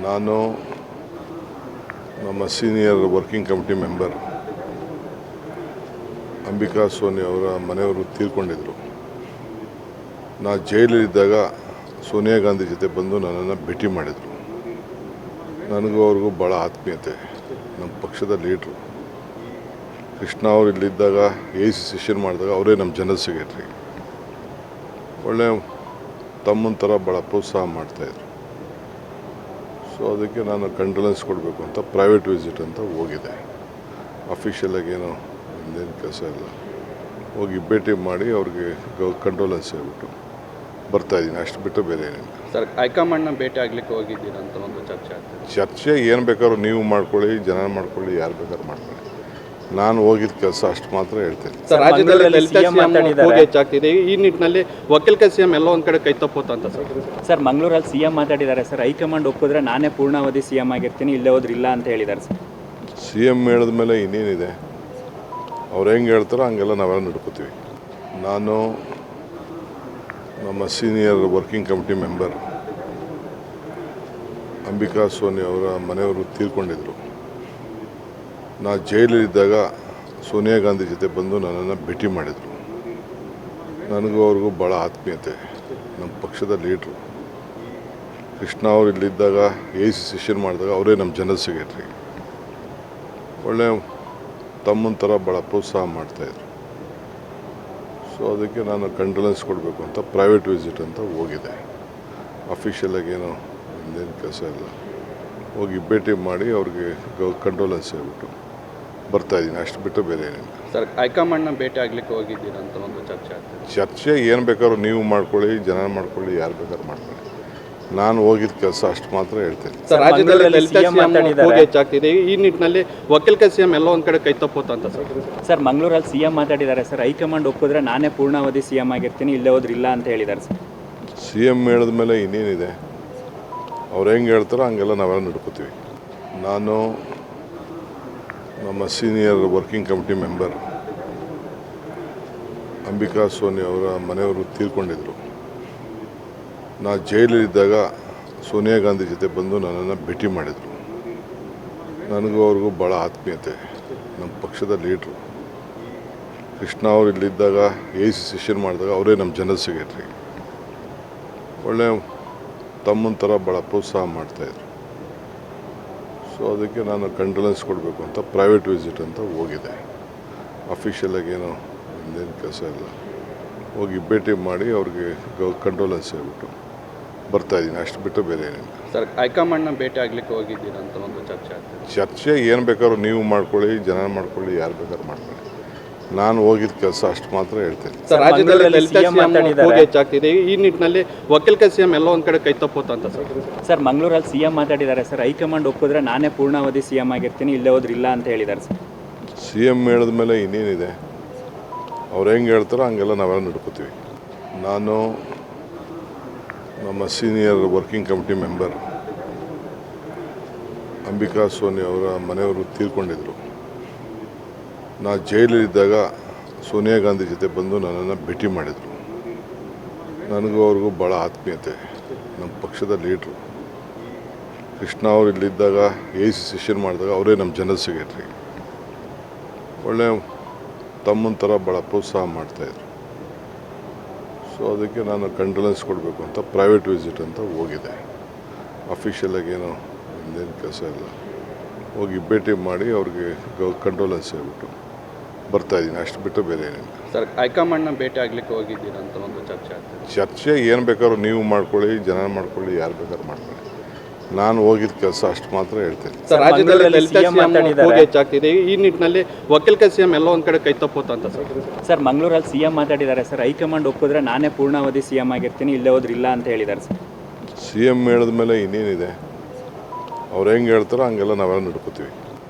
ನಾನು ನಮ್ಮ senior working committee member Ambika Soni ಅವರ ಮನೆಯವರು ತೀರ್ಕೊಂಡಿದ್ದರು. ನಾ ಜೈಲಲ್ಲಿದ್ದಾಗ ಸೋನಿಯಾ ಗಾಂಧಿ ಜೊತೆ ಬಂದು ನನ್ನನ್ನು ಭೇಟಿ ಮಾಡಿದರು. ನನಗೂ ಅವ್ರಿಗೂ ಭಾಳ ಆತ್ಮೀಯತೆ. ನಮ್ಮ ಪಕ್ಷದ ಲೀಡ್ರು ಕೃಷ್ಣ ಅವರು ಇಲ್ಲಿದ್ದಾಗ AC ಸೆಷನ್ ಮಾಡಿದಾಗ ಅವರೇ ನಮ್ಮ ಜನರಲ್ ಸೆಕ್ರೆಟ್ರಿ. ಒಳ್ಳೆ ತಮ್ಮನ ಥರ ಭಾಳ ಪ್ರೋತ್ಸಾಹ ಮಾಡ್ತಾಯಿದ್ರು. ಸೊ ಅದಕ್ಕೆ ನಾನು ಕಂಡೋಲೆನ್ಸ್ ಕೊಡಬೇಕು ಅಂತ ಪ್ರೈವೇಟ್ ವಿಸಿಟ್ ಅಂತ ಹೋಗಿದೆ. ಅಫಿಷಿಯಲಾಗಿ ಏನೋ ಇನ್ನೇನು ಕೆಲಸ ಇಲ್ಲ, ಹೋಗಿ ಭೇಟಿ ಮಾಡಿ ಅವ್ರಿಗೆ ಕಂಡೋಲೆನ್ಸ್ ಹೇಳ್ಬಿಟ್ಟು ಬರ್ತಾಯಿದ್ದೀನಿ. ಅಷ್ಟು ಬಿಟ್ಟು ಬೇರೆ ಏನಿಲ್ಲ. ಸರ್, ಹೈಕಮಾಂಡ್ನ ಭೇಟಿ ಆಗಲಿಕ್ಕೆ ಹೋಗಿದ್ದೀರಾ ಅಂತ ಒಂದು ಚರ್ಚೆ ಆಗ್ತದೆ. ಚರ್ಚೆ ಏನು ಬೇಕಾದ್ರೂ ನೀವು ಮಾಡ್ಕೊಳ್ಳಿ, ಜನ ಮಾಡ್ಕೊಳ್ಳಿ, ಯಾರು ಬೇಕಾದ್ರೂ ಮಾಡ್ಕೊಳ್ಳಿ. ನಾನು ಹೋಗಿದ್ದ ಕೆಲಸ ಅಷ್ಟು ಮಾತ್ರ ಹೇಳ್ತೇನೆ. ಸರ್, ರಾಜ್ಯದಲ್ಲಿ ದಲಿತ ಕೂಗು ಹೆಚ್ಚಾಗ್ತಿದೆ. ಈ ನಿಟ್ಟಿನಲ್ಲಿ ವಕೀಲ CM ಎಲ್ಲ ಒಂದು ಕಡೆ ಕೈ ತಪ್ಪೋತ ಅಂತ ಸರ್ ಮಂಗಳೂರಲ್ಲಿ CM ಮಾತಾಡಿದ್ದಾರೆ ಸರ್. ಹೈಕಮಾಂಡ್ ಒಪ್ಪಿದ್ರೆ ನಾನೇ ಪೂರ್ಣಾವಧಿ CM ಆಗಿರ್ತೀನಿ, ಇಲ್ಲೇ ಹೋದ್ರೆ ಇಲ್ಲ ಅಂತ ಹೇಳಿದ್ದಾರೆ ಸರ್. CM ಹೇಳಿದ ಮೇಲೆ ಇನ್ನೇನಿದೆ, ಅವ್ರು ಹೆಂಗೆ ಹೇಳ್ತಾರೋ ಹಂಗೆಲ್ಲ ನಾವೆಲ್ಲ ನಡ್ಕೋತೀವಿ. ನಾನು ನಮ್ಮ senior working committee member Ambika Soni ಅವರ ಮನೆಯವರು ತೀರ್ಕೊಂಡಿದ್ದರು. ನಾ ಜೈಲಲ್ಲಿದ್ದಾಗ ಸೋನಿಯಾ ಗಾಂಧಿ ಜೊತೆ ಬಂದು ನನ್ನನ್ನು ಭೇಟಿ ಮಾಡಿದರು. ನನಗೂ ಅವ್ರಿಗೂ ಭಾಳ ಆತ್ಮೀಯತೆ. ನಮ್ಮ ಪಕ್ಷದ ಲೀಡ್ರು ಕೃಷ್ಣ ಅವರು ಇಲ್ಲಿದ್ದಾಗ AC ಸೆಷನ್ ಮಾಡಿದಾಗ ಅವರೇ ನಮ್ಮ ಜನರಲ್ ಸೆಕ್ರೆಟ್ರಿ. ಒಳ್ಳೆ ತಮ್ಮನ ಥರ ಭಾಳ ಪ್ರೋತ್ಸಾಹ ಮಾಡ್ತಾಯಿದ್ರು. ಸೊ ಅದಕ್ಕೆ ನಾನು ಕಂಡೋಲೆನ್ಸ್ ಕೊಡಬೇಕು ಅಂತ ಪ್ರೈವೇಟ್ ವಿಸಿಟ್ ಅಂತ ಹೋಗಿದೆ. ಅಫಿಷಿಯಲಾಗಿ ಏನೋ ಇನ್ನೇನು ಕೆಲಸ ಇಲ್ಲ, ಹೋಗಿ ಭೇಟಿ ಮಾಡಿ ಅವ್ರಿಗೆ ಕಂಡೋಲೆನ್ಸ್ ಹೇಳ್ಬಿಟ್ಟು ಬರ್ತಾಯಿದ್ದೀನಿ. ಅಷ್ಟು ಬಿಟ್ಟು ಬೇರೆ ಏನಿಲ್ಲ. ಸರ್, ಹೈಕಮಾಂಡ್ನ ಭೇಟಿ ಆಗಲಿಕ್ಕೆ ಹೋಗಿದ್ದೀರಾ ಅಂತ ಒಂದು ಚರ್ಚೆ ಆಗ್ತದೆ. ಚರ್ಚೆ ಏನು ಬೇಕಾದ್ರೂ ನೀವು ಮಾಡ್ಕೊಳ್ಳಿ, ಜನ ಮಾಡ್ಕೊಳ್ಳಿ, ಯಾರು ಬೇಕಾದ್ರೂ ಮಾಡ್ಕೊಳ್ಳಿ. ನಾನು ಹೋಗಿದ್ದ ಕೆಲಸ ಅಷ್ಟು ಮಾತ್ರ ಹೇಳ್ತೇನೆ. ಸರ್, ರಾಜ್ಯದಲ್ಲಿ ದಲಿತ ಕೂಗು ಹೆಚ್ಚಾಗ್ತಿದೆ. ಈ ನಿಟ್ಟಿನಲ್ಲಿ ವಕೀಲ CM ಎಲ್ಲ ಒಂದು ಕಡೆ ಕೈ ತಪ್ಪೋತ ಅಂತ ಸರ್ ಮಂಗಳೂರಲ್ಲಿ CM ಮಾತಾಡಿದ್ದಾರೆ ಸರ್. ಹೈಕಮಾಂಡ್ ಒಪ್ಪಿದ್ರೆ ನಾನೇ ಪೂರ್ಣಾವಧಿ CM ಆಗಿರ್ತೀನಿ, ಇಲ್ಲೇ ಹೋದ್ರೆ ಇಲ್ಲ ಅಂತ ಹೇಳಿದ್ದಾರೆ ಸರ್. CM ಹೇಳಿದ ಮೇಲೆ ಇನ್ನೇನಿದೆ, ಅವ್ರು ಹೆಂಗೆ ಹೇಳ್ತಾರೋ ಹಂಗೆಲ್ಲ ನಾವೆಲ್ಲ ನಡ್ಕೋತೀವಿ. ನಾನು ನಮ್ಮ senior working committee member Ambika Soni ಅವರ ಮನೆಯವರು ತೀರ್ಕೊಂಡಿದ್ದರು. ನಾ ಜೈಲಲ್ಲಿದ್ದಾಗ ಸೋನಿಯಾ ಗಾಂಧಿ ಜೊತೆ ಬಂದು ನನ್ನನ್ನು ಭೇಟಿ ಮಾಡಿದರು. ನನಗೂ ಅವ್ರಿಗೂ ಭಾಳ ಆತ್ಮೀಯತೆ. ನಮ್ಮ ಪಕ್ಷದ ಲೀಡ್ರು ಕೃಷ್ಣ ಅವರು ಇಲ್ಲಿದ್ದಾಗ AC ಸೆಷನ್ ಮಾಡಿದಾಗ ಅವರೇ ನಮ್ಮ ಜನರಲ್ ಸೆಕ್ರೆಟ್ರಿ. ಒಳ್ಳೆ ತಮ್ಮನ ಥರ ಭಾಳ ಪ್ರೋತ್ಸಾಹ ಮಾಡ್ತಾಯಿದ್ರು. ಸೊ ಅದಕ್ಕೆ ನಾನು ಕಂಡೋಲೆನ್ಸ್ ಕೊಡಬೇಕು ಅಂತ ಪ್ರೈವೇಟ್ ವಿಸಿಟ್ ಅಂತ ಹೋಗಿದೆ. ಅಫಿಷಿಯಲಾಗಿ ಏನೋ ಇನ್ನೇನು ಕೆಲಸ ಇಲ್ಲ, ಹೋಗಿ ಭೇಟಿ ಮಾಡಿ ಅವ್ರಿಗೆ ಕಂಡೋಲೆನ್ಸ್ ಹೇಳ್ಬಿಟ್ಟು ಬರ್ತಾಯಿದ್ದೀನಿ. ಅಷ್ಟು ಬಿಟ್ಟು ಬೇರೆ ಏನಿಲ್ಲ. ಸರ್, ಹೈಕಮಾಂಡ್ನ ಭೇಟಿ ಆಗಲಿಕ್ಕೆ ಹೋಗಿದ್ದೀರಾ ಅಂತ ಒಂದು ಚರ್ಚೆ ಆಗ್ತದೆ. ಚರ್ಚೆ ಏನು ಬೇಕಾದ್ರೂ ನೀವು ಮಾಡ್ಕೊಳ್ಳಿ, ಜನ ಮಾಡ್ಕೊಳ್ಳಿ, ಯಾರು ಬೇಕಾದ್ರೂ ಮಾಡ್ಕೊಳ್ಳಿ. ನಾನು ಹೋಗಿದ್ದ ಕೆಲಸ ಅಷ್ಟು ಮಾತ್ರ ಹೇಳ್ತೇನೆ. ಸರ್, ರಾಜ್ಯದಲ್ಲಿ ದಲಿತ ಕೂಗು ಹೆಚ್ಚಾಗ್ತಿದೆ. ಈ ನಿಟ್ಟಿನಲ್ಲಿ ವಕೀಲ CM ಎಲ್ಲ ಒಂದು ಕಡೆ ಕೈ ತಪ್ಪೋತ ಅಂತ ಸರ್ ಮಂಗಳೂರಲ್ಲಿ CM ಮಾತಾಡಿದ್ದಾರೆ ಸರ್. ಹೈಕಮಾಂಡ್ ಒಪ್ಪಿದ್ರೆ ನಾನೇ ಪೂರ್ಣಾವಧಿ CM ಆಗಿರ್ತೀನಿ, ಇಲ್ಲೇ ಹೋದ್ರೆ ಇಲ್ಲ ಅಂತ ಹೇಳಿದ್ದಾರೆ ಸರ್. CM ಹೇಳಿದ ಮೇಲೆ ಇನ್ನೇನಿದೆ, ಅವ್ರು ಹೆಂಗೆ ಹೇಳ್ತಾರೋ ಹಂಗೆಲ್ಲ ನಾವೆಲ್ಲ ನಡ್ಕೋತೀವಿ. ನಾನು ನಮ್ಮ senior working committee member Ambika Soni ಅವರ ಮನೆಯವರು ತೀರ್ಕೊಂಡಿದ್ದರು. ನಾ ಜೈಲಲ್ಲಿದ್ದಾಗ ಸೋನಿಯಾ ಗಾಂಧಿ ಜೊತೆ ಬಂದು ನನ್ನನ್ನು ಭೇಟಿ ಮಾಡಿದರು. ನನಗೂ ಅವ್ರಿಗೂ ಭಾಳ ಆತ್ಮೀಯತೆ. ನಮ್ಮ ಪಕ್ಷದ ಲೀಡ್ರು ಕೃಷ್ಣ ಅವರು ಇಲ್ಲಿದ್ದಾಗ AC ಸೆಷನ್ ಮಾಡಿದಾಗ ಅವರೇ ನಮ್ಮ ಜನರಲ್ ಸೆಕ್ರೆಟ್ರಿ. ಒಳ್ಳೆ ತಮ್ಮನ ಥರ ಭಾಳ ಪ್ರೋತ್ಸಾಹ ಮಾಡ್ತಾಯಿದ್ರು. ಸೊ ಅದಕ್ಕೆ ನಾನು ಕಂಡೋಲೆನ್ಸ್ ಕೊಡಬೇಕು ಅಂತ ಪ್ರೈವೇಟ್ ವಿಸಿಟ್ ಅಂತ ಹೋಗಿದೆ. ಅಫಿಷಿಯಲಾಗಿ ಏನೋ ಇನ್ನೇನು ಕೆಲಸ ಇಲ್ಲ, ಹೋಗಿ ಭೇಟಿ ಮಾಡಿ ಅವ್ರಿಗೆ ಕಂಡೋಲೆನ್ಸ್ ಹೇಳ್ಬಿಟ್ಟು ಬರ್ತಾಯಿದ್ದೀನಿ. ಅಷ್ಟು ಬಿಟ್ಟು ಬೇರೆ ಏನಿಲ್ಲ. ಸರ್, ಹೈಕಮಾಂಡ್ನ ಭೇಟಿ ಆಗಲಿಕ್ಕೆ ಹೋಗಿದ್ದೀರಾ ಅಂತ ಒಂದು ಚರ್ಚೆ ಆಗ್ತದೆ. ಚರ್ಚೆ ಏನು ಬೇಕಾದ್ರೂ ನೀವು ಮಾಡ್ಕೊಳ್ಳಿ, ಜನ ಮಾಡ್ಕೊಳ್ಳಿ, ಯಾರು ಬೇಕಾದ್ರೂ ಮಾಡ್ಕೊಳ್ಳಿ. ನಾನು ಹೋಗಿದ್ದ ಕೆಲಸ ಅಷ್ಟು ಮಾತ್ರ ಹೇಳ್ತೇನೆ. ಸರ್, ರಾಜ್ಯದಲ್ಲಿ ದಲಿತ ಕೂಗು ಹೆಚ್ಚಾಗ್ತಿದೆ. ಈ ನಿಟ್ಟಿನಲ್ಲಿ ವಕೀಲ CM ಎಲ್ಲ ಒಂದು ಕಡೆ ಕೈ ತಪ್ಪೋತ ಅಂತ ಸರ್ ಮಂಗಳೂರಲ್ಲಿ CM ಮಾತಾಡಿದ್ದಾರೆ ಸರ್. ಹೈಕಮಾಂಡ್ ಒಪ್ಪಿದ್ರೆ ನಾನೇ ಪೂರ್ಣಾವಧಿ CM ಆಗಿರ್ತೀನಿ, ಇಲ್ಲೇ ಹೋದ್ರೆ ಇಲ್ಲ ಅಂತ ಹೇಳಿದ್ದಾರೆ ಸರ್. CM ಹೇಳಿದ ಮೇಲೆ ಇನ್ನೇನಿದೆ, ಅವ್ರು ಹೆಂಗೆ ಹೇಳ್ತಾರೋ ಹಂಗೆಲ್ಲ ನಾವೆಲ್ಲ ನಡ್ಕೋತೀವಿ.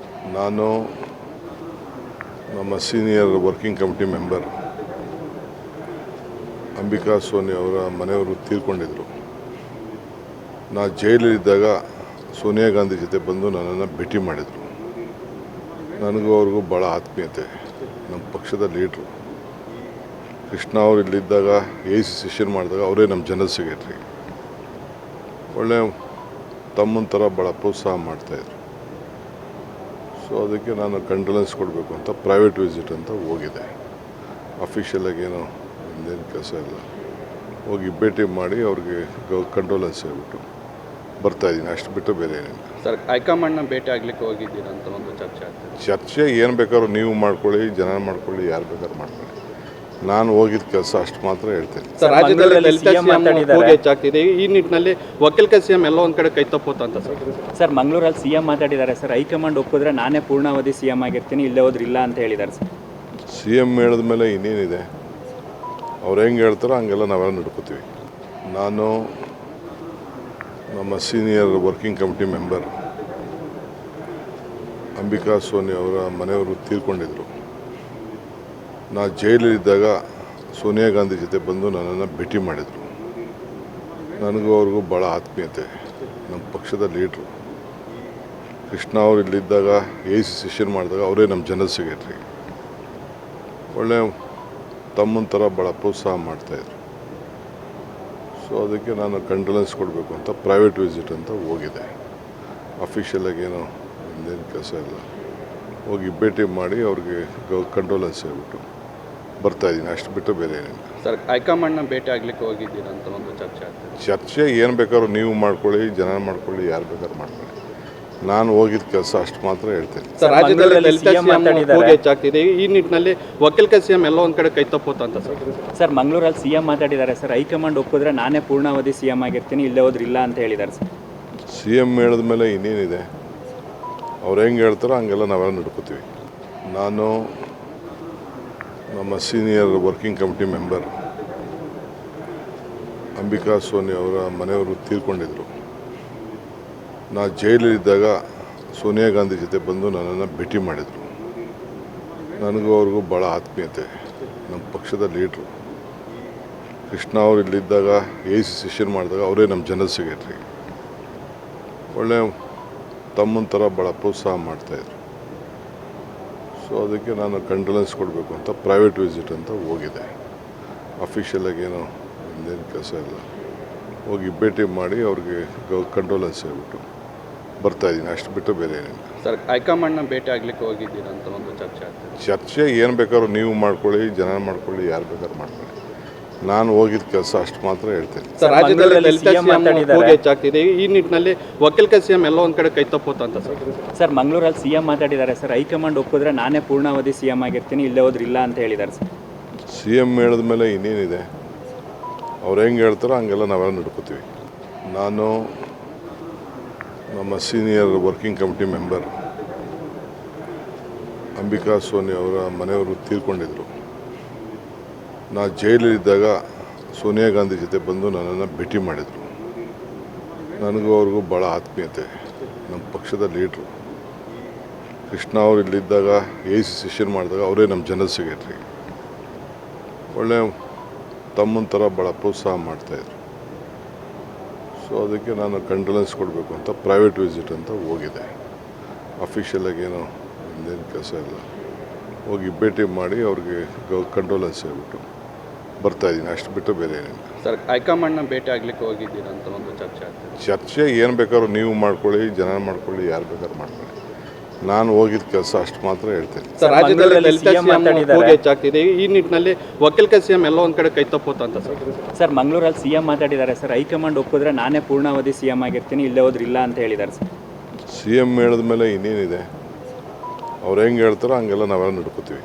ನಾನು ನಮ್ಮ senior working committee member Ambika Soni ಅವರ ಮನೆಯವರು ತೀರ್ಕೊಂಡಿದ್ದರು. ನಾ ಜೈಲಲ್ಲಿದ್ದಾಗ ಸೋನಿಯಾ ಗಾಂಧಿ ಜೊತೆ ಬಂದು ನನ್ನನ್ನು ಭೇಟಿ ಮಾಡಿದರು. ನನಗೂ ಅವ್ರಿಗೂ ಭಾಳ ಆತ್ಮೀಯತೆ. ನಮ್ಮ ಪಕ್ಷದ ಲೀಡ್ರು ಕೃಷ್ಣ ಅವರು ಇಲ್ಲಿದ್ದಾಗ AC ಸೆಷನ್ ಮಾಡಿದಾಗ ಅವರೇ ನಮ್ಮ ಜನರಲ್ ಸೆಕ್ರೆಟ್ರಿ. ಒಳ್ಳೆ ತಮ್ಮನ ಥರ ಭಾಳ ಪ್ರೋತ್ಸಾಹ ಮಾಡ್ತಾಯಿದ್ರು. ಸೊ ಅದಕ್ಕೆ ನಾನು ಕಂಡೋಲೆನ್ಸ್ ಕೊಡಬೇಕು ಅಂತ ಪ್ರೈವೇಟ್ ವಿಸಿಟ್ ಅಂತ ಹೋಗಿದ್ದೆ. ಅಫಿಷಿಯಲಾಗಿ ಏನೋ ಇನ್ನೇನು ಕೆಲಸ ಇಲ್ಲ, ಹೋಗಿ ಭೇಟಿ ಮಾಡಿ ಅವ್ರಿಗೆ ಕಂಡೋಲೆನ್ಸ್ ಹೇಳ್ಬಿಟ್ಟು ಬರ್ತಾಯಿದ್ದೀನಿ, ಅಷ್ಟು ಬಿಟ್ಟು ಬೇರೆ ಏನಿಲ್ಲ. ಸರ್, ಹೈಕಮಾಂಡ್ನ ಭೇಟಿ ಆಗ್ಲಿಕ್ಕೆ ಹೋಗಿದ್ದೀರಾ ಅಂತ ಒಂದು ಚರ್ಚೆ ಆಗ್ತದೆ. ಚರ್ಚೆ ಏನು ಬೇಕಾದ್ರೂ ನೀವು ಮಾಡ್ಕೊಳ್ಳಿ, ಜನ ಮಾಡ್ಕೊಳ್ಳಿ, ಯಾರು ಬೇಕಾದ್ರೂ ಮಾಡ್ಕೊಳ್ಳಿ. ನಾನು ಹೋಗಿದ್ದ ಕೆಲಸ ಅಷ್ಟು ಮಾತ್ರ ಹೇಳ್ತೇನೆ. ಸರ್, ರಾಜ್ಯದಲ್ಲಿ ದಲಿತ CM ಕೂಗು ಹೆಚ್ಚಾಗ್ತಿದೆ. ಈ ನಿಟ್ಟಿನಲ್ಲಿ ಒಕ್ಕಲಿಗ CM ಎಲ್ಲ ಒಂದ್ ಕಡೆ ಕೈ ತಪ್ಪುತ್ತಾ ಅಂತ ಸರ್, ಮಂಗಳೂರಲ್ಲಿ CM ಮಾತಾಡಿದ್ದಾರೆ ಸರ್. ಹೈಕಮಾಂಡ್ ಒಪ್ಪಿದ್ರೆ ನಾನೇ ಪೂರ್ಣಾವಧಿ CM ಆಗಿರ್ತೀನಿ, ಇಲ್ಲೇ ಹೋದ್ರೆ ಇಲ್ಲ ಅಂತ ಹೇಳಿದ್ದಾರೆ ಸರ್. CM ಹೇಳಿದ ಮೇಲೆ ಇನ್ನೇನಿದೆ, ಅವ್ರು ಹೆಂಗೆ ಹೇಳ್ತಾರೋ ಹಂಗೆಲ್ಲ ನಾವೆಲ್ಲ ನಡ್ಕೋತೀವಿ. ನಾನು ನಮ್ಮ senior working committee member Ambika Soni ಅವರ ಮನೆಯವರು ತೀರ್ಕೊಂಡಿದ್ರು. ನಾ ಜೈಲಲ್ಲಿದ್ದಾಗ ಸೋನಿಯಾ ಗಾಂಧಿ ಜೊತೆ ಬಂದು ನನ್ನನ್ನು ಭೇಟಿ ಮಾಡಿದರು. ನನಗೂ ಅವ್ರಿಗೂ ಭಾಳ ಆತ್ಮೀಯತೆ. ನಮ್ಮ ಪಕ್ಷದ ಲೀಡ್ರು ಕೃಷ್ಣ ಅವರು ಇಲ್ಲಿದ್ದಾಗ AC ಸೆಷನ್ ಮಾಡಿದಾಗ ಅವರೇ ನಮ್ಮ ಜನರಲ್ ಸೆಕ್ರೆಟ್ರಿ. ಒಳ್ಳೆ ತಮ್ಮನ ಥರ ಭಾಳ ಪ್ರೋತ್ಸಾಹ ಮಾಡ್ತಾಯಿದ್ರು. ಸೊ ಅದಕ್ಕೆ ನಾನು ಕಂಡೋಲೆನ್ಸ್ ಕೊಡಬೇಕು ಅಂತ ಪ್ರೈವೇಟ್ ವಿಸಿಟ್ ಅಂತ ಹೋಗಿದ್ದೆ. ಅಫಿಷಿಯಲಾಗಿ ಏನೋ ಇನ್ನೇನು ಕೆಲಸ ಇಲ್ಲ, ಹೋಗಿ ಭೇಟಿ ಮಾಡಿ ಅವ್ರಿಗೆ ಕಂಡೋಲೆನ್ಸ್ ಹೇಳ್ಬಿಟ್ಟು ಬರ್ತಾಯಿದ್ದೀನಿ, ಅಷ್ಟು ಬಿಟ್ಟು ಬೇರೆ ಏನಿಲ್ಲ. ಸರ್, ಹೈಕಮಾಂಡ್ನ ಭೇಟಿ ಆಗ್ಲಿಕ್ಕೆ ಹೋಗಿದ್ದೀರಾ ಅಂತ ಒಂದು ಚರ್ಚೆ ಆಗ್ತದೆ. ಚರ್ಚೆ ಏನು ಬೇಕಾದ್ರೂ ನೀವು ಮಾಡ್ಕೊಳ್ಳಿ, ಜನ ಮಾಡ್ಕೊಳ್ಳಿ, ಯಾರು ಬೇಕಾದ್ರೂ ಮಾಡ್ಕೊಳ್ಳಿ. ನಾನು ಹೋಗಿದ್ದ ಕೆಲಸ ಅಷ್ಟು ಮಾತ್ರ ಹೇಳ್ತೇನೆ. ಸರ್, ರಾಜ್ಯದಲ್ಲಿ ದಲಿತ CM ಕೂಗು ಹೆಚ್ಚಾಗ್ತಿದೆ. ಈ ನಿಟ್ಟಿನಲ್ಲಿ ಒಕ್ಕಲಿಗ CM ಎಲ್ಲ ಒಂದ್ ಕಡೆ ಕೈ ತಪ್ಪುತ್ತಾ ಅಂತ ಸರ್, ಮಂಗಳೂರಲ್ಲಿ CM ಮಾತಾಡಿದ್ದಾರೆ ಸರ್. ಹೈಕಮಾಂಡ್ ಒಪ್ಪಿದ್ರೆ ನಾನೇ ಪೂರ್ಣಾವಧಿ CM ಆಗಿರ್ತೀನಿ, ಇಲ್ಲೇ ಹೋದ್ರೆ ಇಲ್ಲ ಅಂತ ಹೇಳಿದ್ದಾರೆ ಸರ್. CM ಹೇಳಿದ ಮೇಲೆ ಇನ್ನೇನಿದೆ, ಅವ್ರು ಹೆಂಗೆ ಹೇಳ್ತಾರೋ ಹಂಗೆಲ್ಲ ನಾವೆಲ್ಲ ನಡ್ಕೋತೀವಿ. ನಾನು ನಮ್ಮ senior working committee member Ambika Soni ಅವರ ಮನೆಯವರು ತೀರ್ಕೊಂಡಿದ್ರು. ನಾ ಜೈಲಲ್ಲಿದ್ದಾಗ ಸೋನಿಯಾ ಗಾಂಧಿ ಜೊತೆ ಬಂದು ನನ್ನನ್ನು ಭೇಟಿ ಮಾಡಿದರು. ನನಗೂ ಅವ್ರಿಗೂ ಭಾಳ ಆತ್ಮೀಯತೆ. ನಮ್ಮ ಪಕ್ಷದ ಲೀಡ್ರು ಕೃಷ್ಣ ಅವರು ಇಲ್ಲಿದ್ದಾಗ AC ಸೆಷನ್ ಮಾಡಿದಾಗ ಅವರೇ ನಮ್ಮ ಜನರಲ್ ಸೆಕ್ರೆಟ್ರಿ. ಒಳ್ಳೆ ತಮ್ಮನ ಥರ ಭಾಳ ಪ್ರೋತ್ಸಾಹ ಮಾಡ್ತಾಯಿದ್ರು. ಸೊ ಅದಕ್ಕೆ ನಾನು ಕಂಡೋಲೆನ್ಸ್ ಕೊಡಬೇಕು ಅಂತ ಪ್ರೈವೇಟ್ ವಿಸಿಟ್ ಅಂತ ಹೋಗಿದ್ದೆ. ಅಫಿಷಿಯಲಾಗಿ ಏನೋ ಇನ್ನೇನು ಕೆಲಸ ಇಲ್ಲ, ಹೋಗಿ ಭೇಟಿ ಮಾಡಿ ಅವ್ರಿಗೆ ಕಂಡೋಲೆನ್ಸ್ ಹೇಳ್ಬಿಟ್ಟು ಬರ್ತಾಯಿದ್ದೀನಿ, ಅಷ್ಟು ಬಿಟ್ಟು ಬೇರೆ ಏನಿಲ್ಲ. ಸರ್, ಹೈಕಮಾಂಡ್ನ ಭೇಟಿ ಆಗ್ಲಿಕ್ಕೆ ಹೋಗಿದ್ದೀರಾ ಅಂತ ಒಂದು ಚರ್ಚೆ ಆಗ್ತದೆ. ಚರ್ಚೆ ಏನು ಬೇಕಾದ್ರೂ ನೀವು ಮಾಡ್ಕೊಳ್ಳಿ, ಜನ ಮಾಡ್ಕೊಳ್ಳಿ, ಯಾರು ಬೇಕಾದ್ರೂ ಮಾಡ್ಕೊಳ್ಳಿ. ನಾನು ಹೋಗಿದ್ದ ಕೆಲಸ ಅಷ್ಟು ಮಾತ್ರ ಹೇಳ್ತೇನೆ. ಸರ್, ರಾಜ್ಯದಲ್ಲಿ ದಲಿತ CM ಕೂಗು ಹೆಚ್ಚಾಗ್ತಿದೆ. ಈ ನಿಟ್ಟಿನಲ್ಲಿ ಒಕ್ಕಲಿಗ CM ಎಲ್ಲ ಒಂದ್ ಕಡೆ ಕೈ ತಪ್ಪುತ್ತಾ ಅಂತ ಸರ್, ಮಂಗಳೂರಲ್ಲಿ CM ಮಾತಾಡಿದ್ದಾರೆ ಸರ್. ಹೈಕಮಾಂಡ್ ಒಪ್ಪಿದ್ರೆ ನಾನೇ ಪೂರ್ಣಾವಧಿ CM ಆಗಿರ್ತೀನಿ, ಇಲ್ಲೇ ಹೋದ್ರೆ ಇಲ್ಲ ಅಂತ ಹೇಳಿದ್ದಾರೆ ಸರ್. CM ಹೇಳಿದ ಮೇಲೆ ಇನ್ನೇನಿದೆ, ಅವ್ರು ಹೆಂಗೆ ಹೇಳ್ತಾರೋ ಹಂಗೆಲ್ಲ ನಾವೆಲ್ಲ ನಡ್ಕೋತೀವಿ. ನಾನು ನಮ್ಮ senior working committee member Ambika Soni ಅವರ ಮನೆಯವರು ತೀರ್ಕೊಂಡಿದ್ರು. ನಾ ಜೈಲಲ್ಲಿದ್ದಾಗ ಸೋನಿಯಾ ಗಾಂಧಿ ಜೊತೆ ಬಂದು ನನ್ನನ್ನು ಭೇಟಿ ಮಾಡಿದರು. ನನಗೂ ಅವ್ರಿಗೂ ಭಾಳ ಆತ್ಮೀಯತೆ. ನಮ್ಮ ಪಕ್ಷದ ಲೀಡ್ರು ಕೃಷ್ಣ ಅವರು ಇಲ್ಲಿದ್ದಾಗ AC ಸೆಷನ್ ಮಾಡಿದಾಗ ಅವರೇ ನಮ್ಮ ಜನರಲ್ ಸೆಕ್ರೆಟ್ರಿ. ಒಳ್ಳೆ ತಮ್ಮನ ಥರ ಭಾಳ ಪ್ರೋತ್ಸಾಹ ಮಾಡ್ತಾಯಿದ್ರು. ಸೊ ಅದಕ್ಕೆ ನಾನು ಕಂಡೋಲೆನ್ಸ್ ಕೊಡಬೇಕು ಅಂತ ಪ್ರೈವೇಟ್ ವಿಸಿಟ್ ಅಂತ ಹೋಗಿದ್ದೆ. ಅಫಿಷಿಯಲಾಗಿ ಏನೋ ಇನ್ನೇನು ಕೆಲಸ ಇಲ್ಲ, ಹೋಗಿ ಭೇಟಿ ಮಾಡಿ ಅವ್ರಿಗೆ ಕಂಡೋಲೆನ್ಸ್ ಹೇಳ್ಬಿಟ್ಟು ಬರ್ತಾಯಿದ್ದೀನಿ, ಅಷ್ಟು ಬಿಟ್ಟು ಬೇರೆ ಏನಿಲ್ಲ. ಸರ್, ಹೈಕಮಾಂಡ್ನ ಭೇಟಿ ಆಗ್ಲಿಕ್ಕೆ ಹೋಗಿದ್ದೀರಾ ಅಂತ ಒಂದು ಚರ್ಚೆ ಆಗ್ತದೆ. ಚರ್ಚೆ ಏನು ಬೇಕಾದ್ರೂ ನೀವು ಮಾಡ್ಕೊಳ್ಳಿ, ಜನ ಮಾಡ್ಕೊಳ್ಳಿ, ಯಾರು ಬೇಕಾದ್ರೂ ಮಾಡ್ಕೊಳ್ಳಿ. ನಾನು ಹೋಗಿದ್ದ ಕೆಲಸ ಅಷ್ಟು ಮಾತ್ರ ಹೇಳ್ತೇನೆ. ಸರ್, ರಾಜ್ಯದಲ್ಲಿ ದಲಿತ CM ಕೂಗು ಹೆಚ್ಚಾಗ್ತಿದೆ. ಈ ನಿಟ್ಟಿನಲ್ಲಿ ಒಕ್ಕಲಿಗ CM ಎಲ್ಲ ಒಂದ್ ಕಡೆ ಕೈ ತಪ್ಪುತ್ತಾ ಅಂತ ಸರ್, ಮಂಗಳೂರಲ್ಲಿ CM ಮಾತಾಡಿದ್ದಾರೆ ಸರ್. ಹೈಕಮಾಂಡ್ ಒಪ್ಪಿದ್ರೆ ನಾನೇ ಪೂರ್ಣಾವಧಿ CM ಆಗಿರ್ತೀನಿ, ಇಲ್ಲೇ ಹೋದ್ರೆ ಇಲ್ಲ ಅಂತ ಹೇಳಿದ್ದಾರೆ ಸರ್. CM ಹೇಳಿದ ಮೇಲೆ ಇನ್ನೇನಿದೆ, ಅವ್ರು ಹೆಂಗೆ ಹೇಳ್ತಾರೋ ಹಂಗೆಲ್ಲ ನಾವೆಲ್ಲ ನಡ್ಕೋತೀವಿ.